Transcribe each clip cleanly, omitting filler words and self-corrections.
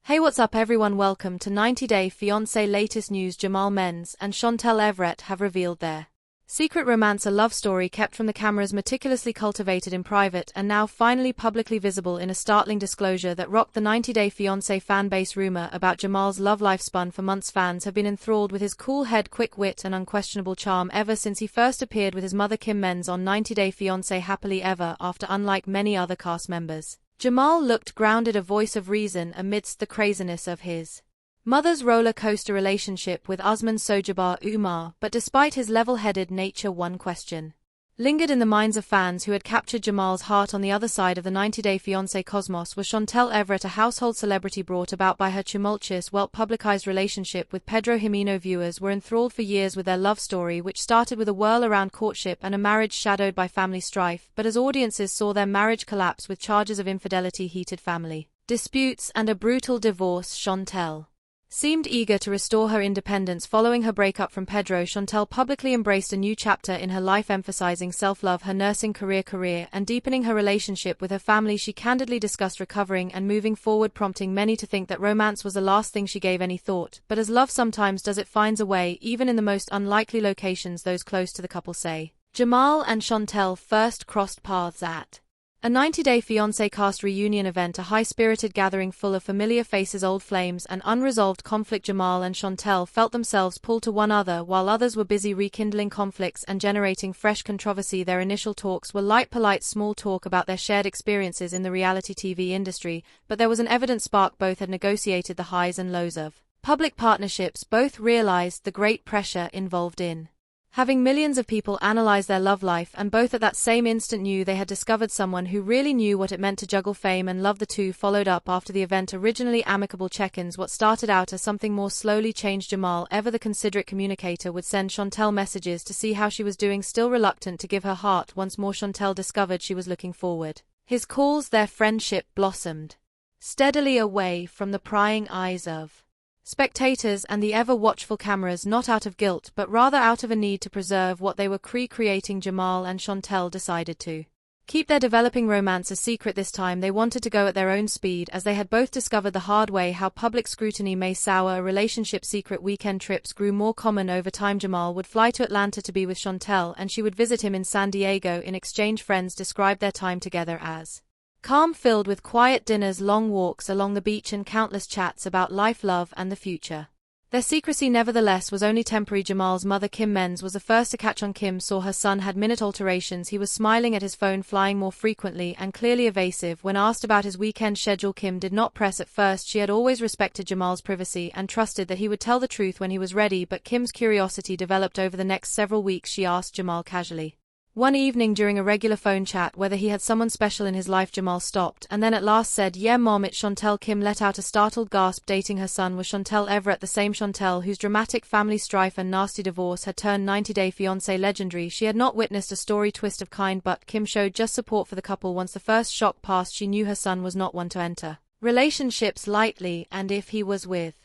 Hey, what's up everyone, welcome to 90 Day Fiancé. Latest news: Jamal Menzies and Chantel Everett have revealed their secret romance, a love story kept from the cameras, meticulously cultivated in private, and now finally publicly visible in a startling disclosure that rocked the 90 Day Fiancé fan base. Rumor about Jamal's love life spun for months. Fans have been enthralled with his cool head, quick wit, and unquestionable charm ever since he first appeared with his mother Kim Menzies on 90 Day Fiancé happily ever after. Unlike many other cast members, Jamal looked grounded, a voice of reason amidst the craziness of his mother's roller coaster relationship with Usman Sojabar Umar. But despite his level-headed nature, one question lingered in the minds of fans who had captured Jamal's heart. On the other side of the 90 Day Fiancé cosmos was Chantel Everett, a household celebrity brought about by her tumultuous, well-publicized relationship with Pedro Jimeno. Viewers were enthralled for years with their love story, which started with a whirl around courtship and a marriage shadowed by family strife. But as audiences saw their marriage collapse with charges of infidelity, heated family disputes, and a brutal divorce, Chantel seemed eager to restore her independence following her breakup from Pedro. Chantel publicly embraced a new chapter in her life, emphasizing self-love, her nursing career, and deepening her relationship with her family. She candidly discussed recovering and moving forward, prompting many to think that romance was the last thing she gave any thought. But as love sometimes does, it finds a way, even in the most unlikely locations. Those close to the couple say Jamal and Chantel first crossed paths at a 90 Day Fiancé cast reunion event, a high-spirited gathering full of familiar faces, old flames, and unresolved conflict. Jamal and Chantel felt themselves pulled to one another, while others were busy rekindling conflicts and generating fresh controversy. Their initial talks were light, polite small talk about their shared experiences in the reality TV industry, but there was an evident spark. Both had negotiated the highs and lows of public partnerships. Both realized the great pressure involved in having millions of people analyze their love life, and both at that same instant knew they had discovered someone who really knew what it meant to juggle fame and love. The two followed up after the event, originally amicable check-ins. What started out as something more slowly changed. Jamal, ever the considerate communicator, would send Chantel messages to see how she was doing, still reluctant to give her heart once more Chantel discovered she was looking forward his calls. Their friendship blossomed steadily away from the prying eyes of spectators and the ever-watchful cameras, not out of guilt but rather out of a need to preserve what they were creating. Jamal and Chantel decided to keep their developing romance a secret. This time they wanted to go at their own speed, as they had both discovered the hard way how public scrutiny may sour a relationship secret. Weekend trips grew more common over time. Jamal would fly to Atlanta to be with Chantel, and she would visit him in San Diego. In exchange, friends described their time together as calm, filled with quiet dinners, long walks along the beach, and countless chats about life, love, and the future. Their secrecy, nevertheless, was only temporary. Jamal's mother, Kim Menzies, was the first to catch on. Kim saw her son had minute alterations. He was smiling at his phone, flying more frequently, and clearly evasive. When asked about his weekend schedule, Kim did not press at first. She had always respected Jamal's privacy and trusted that he would tell the truth when he was ready, but Kim's curiosity developed over the next several weeks. She asked Jamal casually one evening during a regular phone chat whether he had someone special in his life. Jamal stopped and then at last said, "Yeah, Mom, it's Chantel." Kim let out a startled gasp. Dating her son was Chantel Everett, the same Chantel whose dramatic family strife and nasty divorce had turned 90 Day Fiancé legendary. She had not witnessed a story twist of kind, but Kim showed just support for the couple. Once the first shock passed, she knew her son was not one to enter relationships lightly, and if he was with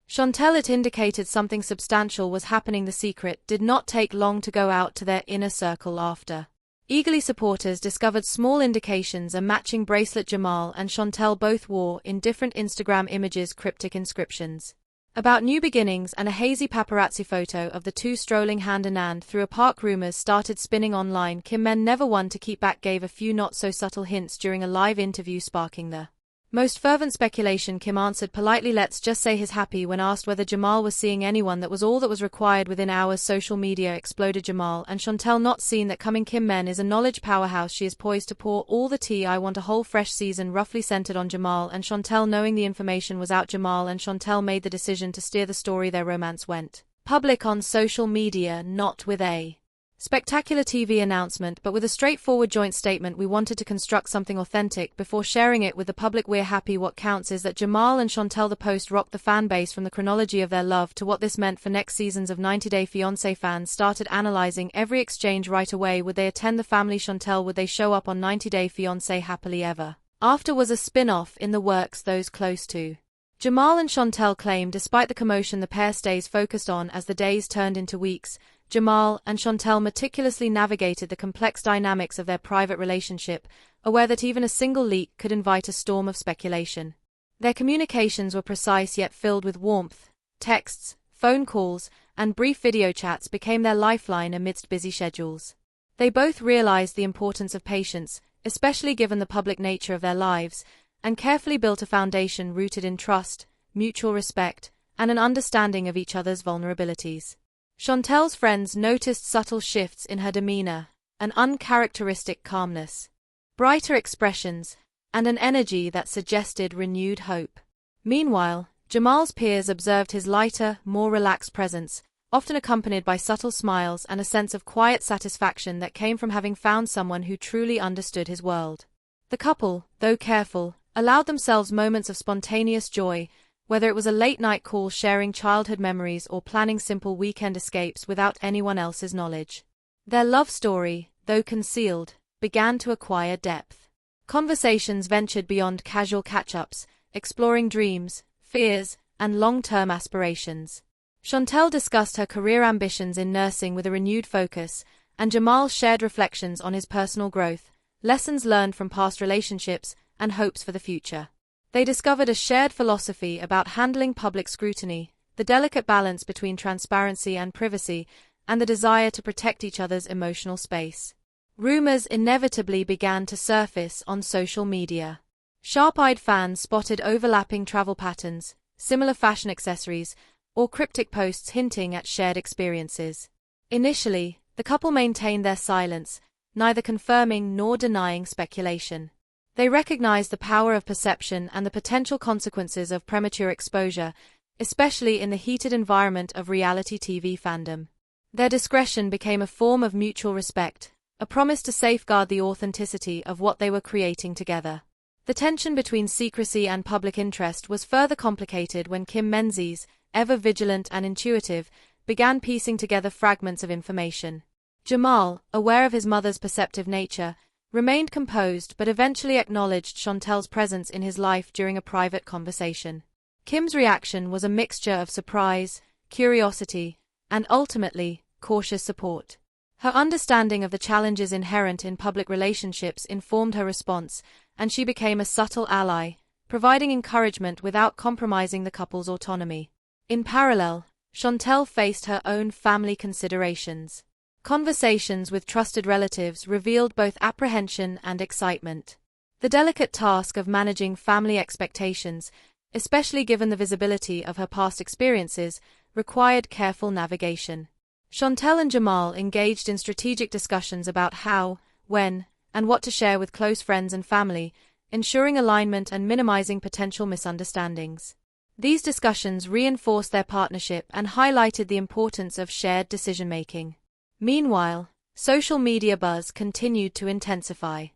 Chantel, it indicated something substantial was happening. The secret did not take long to go out to their inner circle. After eagerly, supporters discovered small indications: a matching bracelet Jamal and Chantel both wore, in different Instagram images, cryptic inscriptions about new beginnings, and a hazy paparazzi photo of the two strolling hand in hand through a park. Rumors started spinning online. Kim Men, never one to keep back, gave a few not-so-subtle hints during a live interview, sparking the most fervent speculation. Kim answered politely, "Let's just say he's happy." When asked whether Jamal was seeing anyone, that was all that was required. Within hours, social media exploded. Jamal and Chantel not seen that coming. Kim Men is a knowledge powerhouse. She is poised to pour all the tea. "I want a whole fresh season," roughly centered on Jamal and Chantel. Knowing the information was out, Jamal and Chantel made the decision to steer the story. Their romance went public on social media, not with a spectacular TV announcement, but with a straightforward joint statement. "We wanted to construct something authentic before sharing it with the public. We're happy. What counts is that Jamal and Chantel." The post rocked the fan base, from the chronology of their love to what this meant for next seasons of 90 Day Fiancé. Fans started analyzing every exchange right away. Would they attend the family Chantel? Would they show up on 90 Day Fiancé happily ever after? Was a spin-off in the works? Those close to Jamal and Chantel claim despite the commotion the pair stays focused on. As the days turned into weeks, Jamal and Chantel meticulously navigated the complex dynamics of their private relationship, aware that even a single leak could invite a storm of speculation. Their communications were precise yet filled with warmth. Texts, phone calls, and brief video chats became their lifeline amidst busy schedules. They both realized the importance of patience, especially given the public nature of their lives, and carefully built a foundation rooted in trust, mutual respect, and an understanding of each other's vulnerabilities. Chantel's friends noticed subtle shifts in her demeanor, an uncharacteristic calmness, brighter expressions, and an energy that suggested renewed hope. Meanwhile, Jamal's peers observed his lighter, more relaxed presence, often accompanied by subtle smiles and a sense of quiet satisfaction that came from having found someone who truly understood his world. The couple, though careful, allowed themselves moments of spontaneous joy, whether it was a late-night call sharing childhood memories or planning simple weekend escapes without anyone else's knowledge. Their love story, though concealed, began to acquire depth. Conversations ventured beyond casual catch-ups, exploring dreams, fears, and long-term aspirations. Chantel discussed her career ambitions in nursing with a renewed focus, and Jamal shared reflections on his personal growth, lessons learned from past relationships, and hopes for the future. They discovered a shared philosophy about handling public scrutiny, the delicate balance between transparency and privacy, and the desire to protect each other's emotional space. Rumors inevitably began to surface on social media. Sharp-eyed fans spotted overlapping travel patterns, similar fashion accessories, or cryptic posts hinting at shared experiences. Initially, the couple maintained their silence, neither confirming nor denying speculation. They recognized the power of perception and the potential consequences of premature exposure, especially in the heated environment of reality TV fandom. Their discretion became a form of mutual respect, a promise to safeguard the authenticity of what they were creating together. The tension between secrecy and public interest was further complicated when Kim Menzies, ever vigilant and intuitive, began piecing together fragments of information. Jamal, aware of his mother's perceptive nature, remained composed but eventually acknowledged Chantel's presence in his life during a private conversation. Kim's reaction was a mixture of surprise, curiosity, and ultimately, cautious support. Her understanding of the challenges inherent in public relationships informed her response, and she became a subtle ally, providing encouragement without compromising the couple's autonomy. In parallel, Chantel faced her own family considerations. Conversations with trusted relatives revealed both apprehension and excitement. The delicate task of managing family expectations, especially given the visibility of her past experiences, required careful navigation. Chantel and Jamal engaged in strategic discussions about how, when, and what to share with close friends and family, ensuring alignment and minimizing potential misunderstandings. These discussions reinforced their partnership and highlighted the importance of shared decision-making. Meanwhile, social media buzz continued to intensify.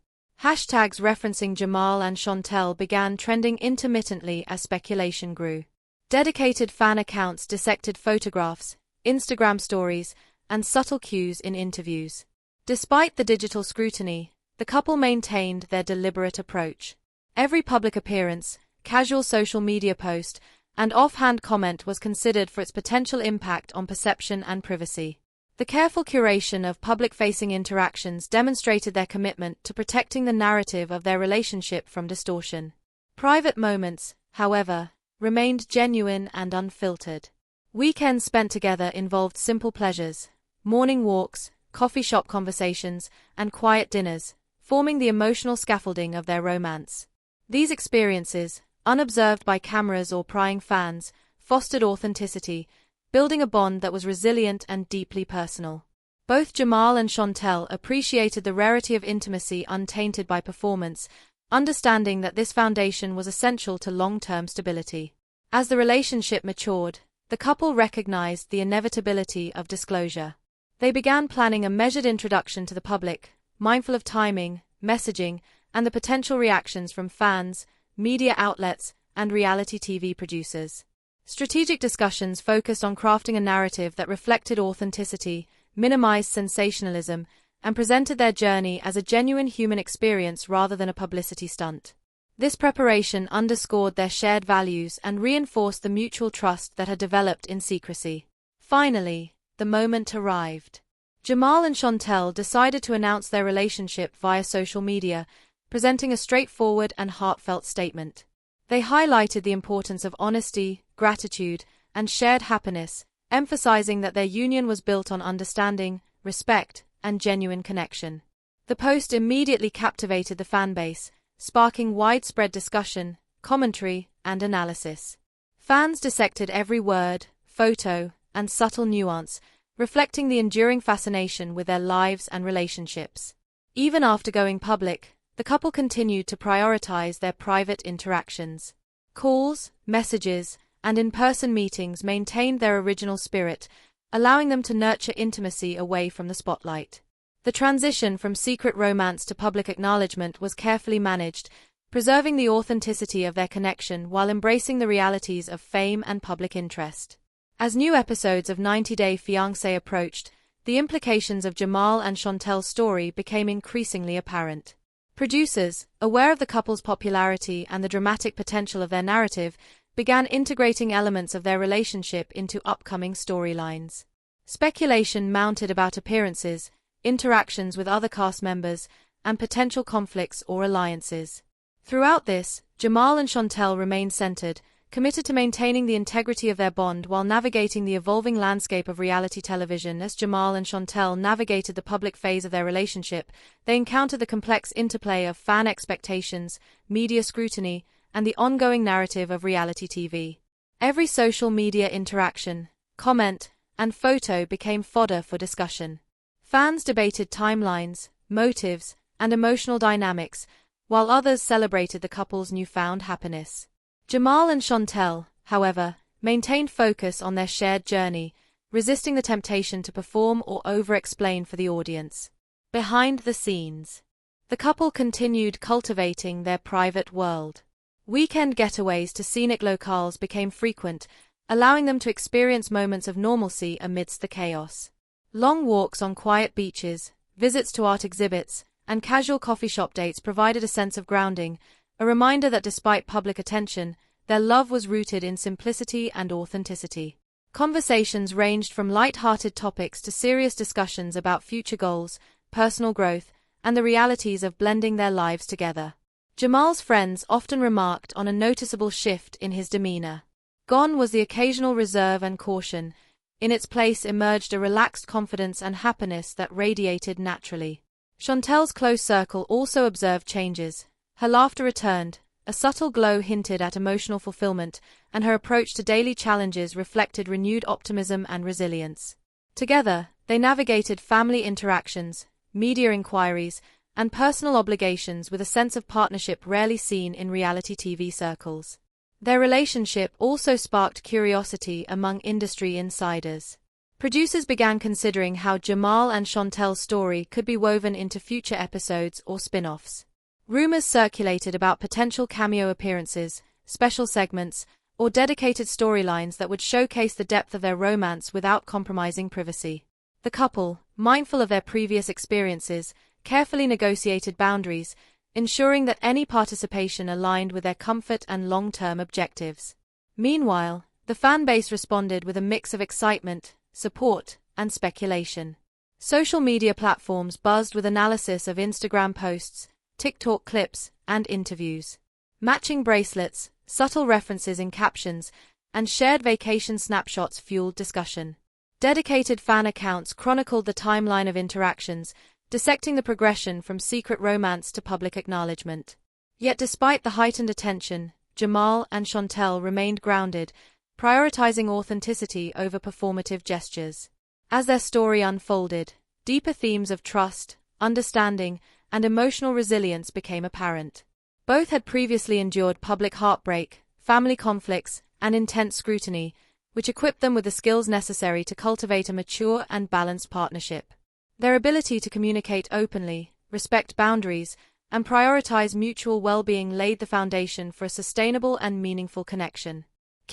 Hashtags referencing Jamal and Chantel began trending intermittently as speculation grew. Dedicated fan accounts dissected photographs, Instagram stories, and subtle cues in interviews. Despite the digital scrutiny, the couple maintained their deliberate approach. Every public appearance, casual social media post, and offhand comment was considered for its potential impact on perception and privacy. The careful curation of public-facing interactions demonstrated their commitment to protecting the narrative of their relationship from distortion. Private moments, however, remained genuine and unfiltered. Weekends spent together involved simple pleasures, morning walks, coffee shop conversations, and quiet dinners, forming the emotional scaffolding of their romance. These experiences, unobserved by cameras or prying fans, fostered authenticity, building a bond that was resilient and deeply personal. Both Jamal and Chantel appreciated the rarity of intimacy untainted by performance, understanding that this foundation was essential to long-term stability. As the relationship matured, the couple recognized the inevitability of disclosure. They began planning a measured introduction to the public, mindful of timing, messaging, and the potential reactions from fans, media outlets, and reality TV producers. Strategic discussions focused on crafting a narrative that reflected authenticity, minimized sensationalism, and presented their journey as a genuine human experience rather than a publicity stunt. This preparation underscored their shared values and reinforced the mutual trust that had developed in secrecy. Finally, the moment arrived. Jamal and Chantel decided to announce their relationship via social media, presenting a straightforward and heartfelt statement. They highlighted the importance of honesty, gratitude, and shared happiness, emphasizing that their union was built on understanding, respect, and genuine connection. The post immediately captivated the fanbase, sparking widespread discussion, commentary, and analysis. Fans dissected every word, photo, and subtle nuance, reflecting the enduring fascination with their lives and relationships. Even after going public, the couple continued to prioritize their private interactions. Calls, messages, and in-person meetings maintained their original spirit, allowing them to nurture intimacy away from the spotlight. The transition from secret romance to public acknowledgement was carefully managed, preserving the authenticity of their connection while embracing the realities of fame and public interest. As new episodes of 90 Day Fiancé approached, the implications of Jamal and Chantel's story became increasingly apparent. Producers, aware of the couple's popularity and the dramatic potential of their narrative, began integrating elements of their relationship into upcoming storylines. Speculation mounted about appearances, interactions with other cast members, and potential conflicts or alliances. Throughout this, Jamal and Chantel remained centered, committed to maintaining the integrity of their bond while navigating the evolving landscape of reality television. As Jamal and Chantel navigated the public phase of their relationship, they encountered the complex interplay of fan expectations, media scrutiny, and the ongoing narrative of reality TV. Every social media interaction, comment, and photo became fodder for discussion. Fans debated timelines, motives, and emotional dynamics, while others celebrated the couple's newfound happiness. Jamal and Chantel, however, maintained focus on their shared journey, resisting the temptation to perform or over-explain for the audience. Behind the scenes, the couple continued cultivating their private world. Weekend getaways to scenic locales became frequent, allowing them to experience moments of normalcy amidst the chaos. Long walks on quiet beaches, visits to art exhibits, and casual coffee shop dates provided a sense of grounding, a reminder that despite public attention, their love was rooted in simplicity and authenticity. Conversations ranged from light-hearted topics to serious discussions about future goals, personal growth, and the realities of blending their lives together. Jamal's friends often remarked on a noticeable shift in his demeanor. Gone was the occasional reserve and caution. In its place emerged a relaxed confidence and happiness that radiated naturally. Chantel's close circle also observed changes. Her laughter returned, a subtle glow hinted at emotional fulfillment, and her approach to daily challenges reflected renewed optimism and resilience. Together, they navigated family interactions, media inquiries, and personal obligations with a sense of partnership rarely seen in reality TV circles. Their relationship also sparked curiosity among industry insiders. Producers began considering how Jamal and Chantel's story could be woven into future episodes or spin-offs. Rumors circulated about potential cameo appearances, special segments, or dedicated storylines that would showcase the depth of their romance without compromising privacy. The couple, mindful of their previous experiences, carefully negotiated boundaries, ensuring that any participation aligned with their comfort and long-term objectives. Meanwhile, the fan base responded with a mix of excitement, support, and speculation. Social media platforms buzzed with analysis of Instagram posts, TikTok clips, and interviews. Matching bracelets, subtle references in captions, and shared vacation snapshots fueled discussion. Dedicated fan accounts chronicled the timeline of interactions, dissecting the progression from secret romance to public acknowledgement. Yet despite the heightened attention, Jamal and Chantel remained grounded, prioritizing authenticity over performative gestures. As their story unfolded, deeper themes of trust, understanding, and emotional resilience became apparent. Both had previously endured public heartbreak, family conflicts, and intense scrutiny, which equipped them with the skills necessary to cultivate a mature and balanced partnership. Their ability to communicate openly, respect boundaries, and prioritize mutual well-being laid the foundation for a sustainable and meaningful connection.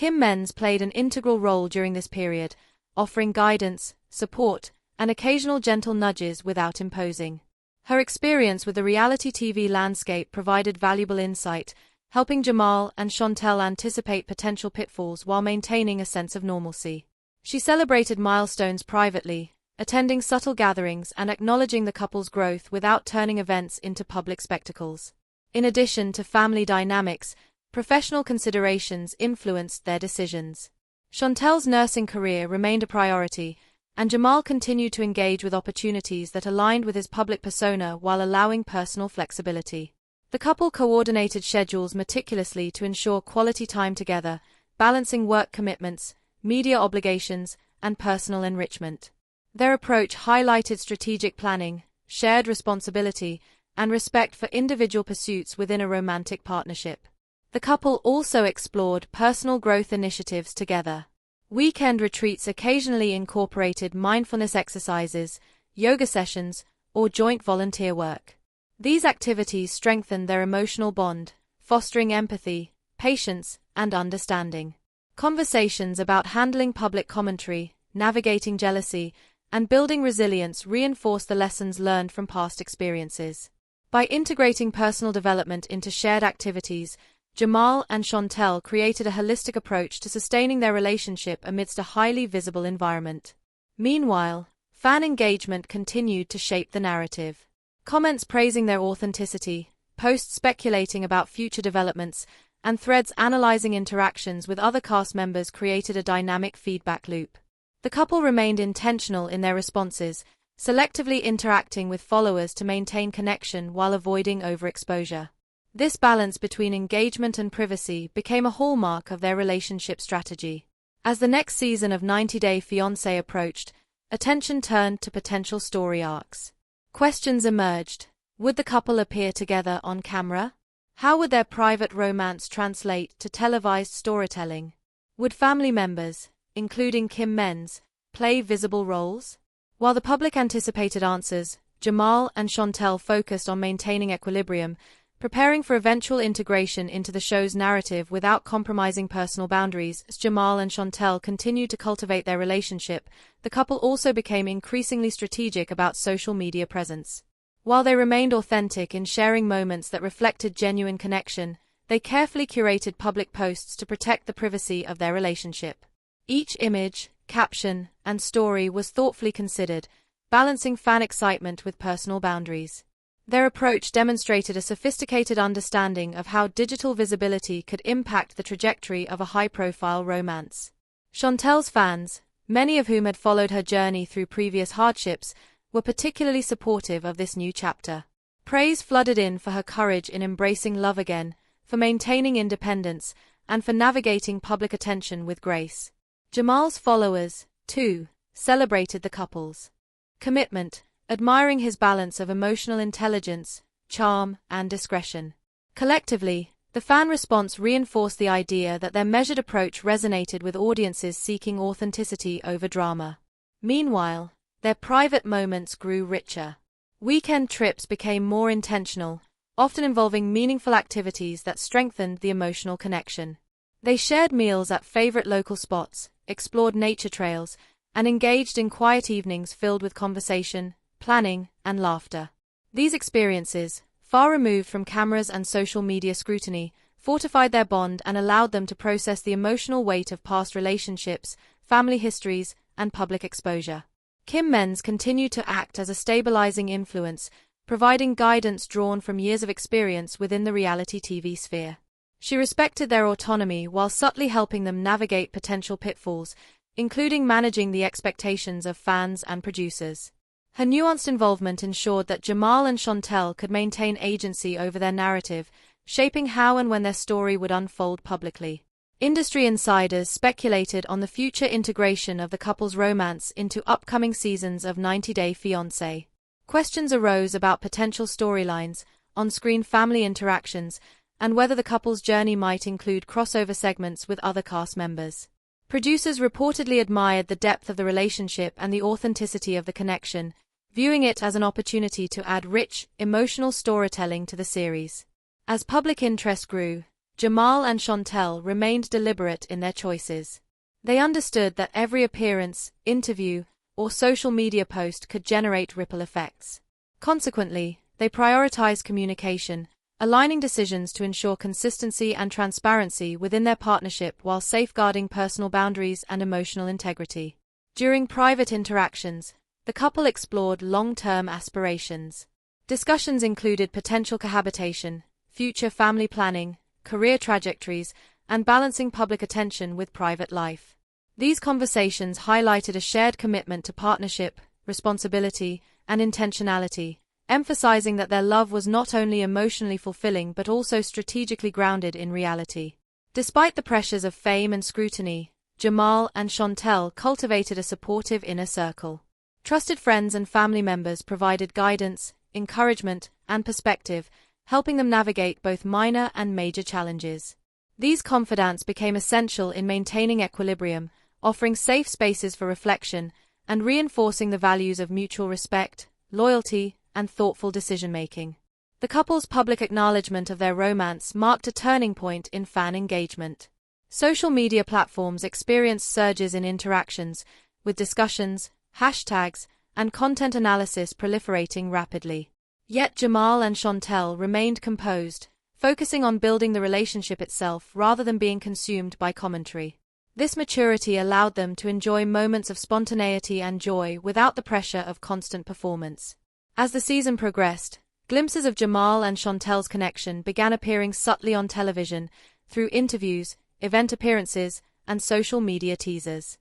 Menzies played an integral role during this period, offering guidance, support, and occasional gentle nudges without imposing. Her experience with the reality TV landscape provided valuable insight, helping Jamal and Chantel anticipate potential pitfalls while maintaining a sense of normalcy. She celebrated milestones privately, attending subtle gatherings and acknowledging the couple's growth without turning events into public spectacles. In addition to family dynamics, professional considerations influenced their decisions. Chantel's nursing career remained a priority, and Jamal continued to engage with opportunities that aligned with his public persona while allowing personal flexibility. The couple coordinated schedules meticulously to ensure quality time together, balancing work commitments, media obligations, and personal enrichment. Their approach highlighted strategic planning, shared responsibility, and respect for individual pursuits within a romantic partnership. The couple also explored personal growth initiatives together. Weekend retreats occasionally incorporated mindfulness exercises, yoga sessions, or joint volunteer work. These activities strengthened their emotional bond, fostering empathy, patience, and understanding. Conversations about handling public commentary, navigating jealousy, and building resilience reinforced the lessons learned from past experiences. By integrating personal development into shared activities, Jamal and Chantel created a holistic approach to sustaining their relationship amidst a highly visible environment. Meanwhile, fan engagement continued to shape the narrative. Comments praising their authenticity, posts speculating about future developments, and threads analyzing interactions with other cast members created a dynamic feedback loop. The couple remained intentional in their responses, selectively interacting with followers to maintain connection while avoiding overexposure. This balance between engagement and privacy became a hallmark of their relationship strategy. As the next season of 90 Day Fiancé approached, attention turned to potential story arcs. Questions emerged. Would the couple appear together on camera? How would their private romance translate to televised storytelling? Would family members, including Kim Menzies, play visible roles? While the public anticipated answers, Jamal and Chantel focused on maintaining equilibrium, preparing for eventual integration into the show's narrative without compromising personal boundaries. As Jamal and Chantel continued to cultivate their relationship, the couple also became increasingly strategic about social media presence. While they remained authentic in sharing moments that reflected genuine connection, they carefully curated public posts to protect the privacy of their relationship. Each image, caption, and story was thoughtfully considered, balancing fan excitement with personal boundaries. Their approach demonstrated a sophisticated understanding of how digital visibility could impact the trajectory of a high-profile romance. Chantel's fans, many of whom had followed her journey through previous hardships, were particularly supportive of this new chapter. Praise flooded in for her courage in embracing love again, for maintaining independence, and for navigating public attention with grace. Jamal's followers, too, celebrated the couple's commitment, admiring his balance of emotional intelligence, charm, and discretion. Collectively, the fan response reinforced the idea that their measured approach resonated with audiences seeking authenticity over drama. Meanwhile, their private moments grew richer. Weekend trips became more intentional, often involving meaningful activities that strengthened the emotional connection. They shared meals at favorite local spots, explored nature trails, and engaged in quiet evenings filled with conversation, planning, and laughter. These experiences, far removed from cameras and social media scrutiny, fortified their bond and allowed them to process the emotional weight of past relationships, family histories, and public exposure. Kim Menzies continued to act as a stabilizing influence, providing guidance drawn from years of experience within the reality TV sphere. She respected their autonomy while subtly helping them navigate potential pitfalls, including managing the expectations of fans and producers. Her nuanced involvement ensured that Jamal and Chantel could maintain agency over their narrative, shaping how and when their story would unfold publicly. Industry insiders speculated on the future integration of the couple's romance into upcoming seasons of 90 Day Fiancé. Questions arose about potential storylines, on-screen family interactions, and whether the couple's journey might include crossover segments with other cast members. Producers reportedly admired the depth of the relationship and the authenticity of the connection, viewing it as an opportunity to add rich, emotional storytelling to the series. As public interest grew, Jamal and Chantel remained deliberate in their choices. They understood that every appearance, interview, or social media post could generate ripple effects. Consequently, they prioritized communication, aligning decisions to ensure consistency and transparency within their partnership while safeguarding personal boundaries and emotional integrity. During private interactions, the couple explored long-term aspirations. Discussions included potential cohabitation, future family planning, career trajectories, and balancing public attention with private life. These conversations highlighted a shared commitment to partnership, responsibility, and intentionality, emphasizing that their love was not only emotionally fulfilling but also strategically grounded in reality. Despite the pressures of fame and scrutiny, Jamal and Chantel cultivated a supportive inner circle. Trusted friends and family members provided guidance, encouragement, and perspective, helping them navigate both minor and major challenges. These confidants became essential in maintaining equilibrium, offering safe spaces for reflection, and reinforcing the values of mutual respect, loyalty, and thoughtful decision-making. The couple's public acknowledgement of their romance marked a turning point in fan engagement. Social media platforms experienced surges in interactions, with discussions, hashtags, and content analysis proliferating rapidly. Yet Jamal and Chantel remained composed, focusing on building the relationship itself rather than being consumed by commentary. This maturity allowed them to enjoy moments of spontaneity and joy without the pressure of constant performance. As the season progressed, glimpses of Jamal and Chantel's connection began appearing subtly on television, through interviews, event appearances, and social media teasers.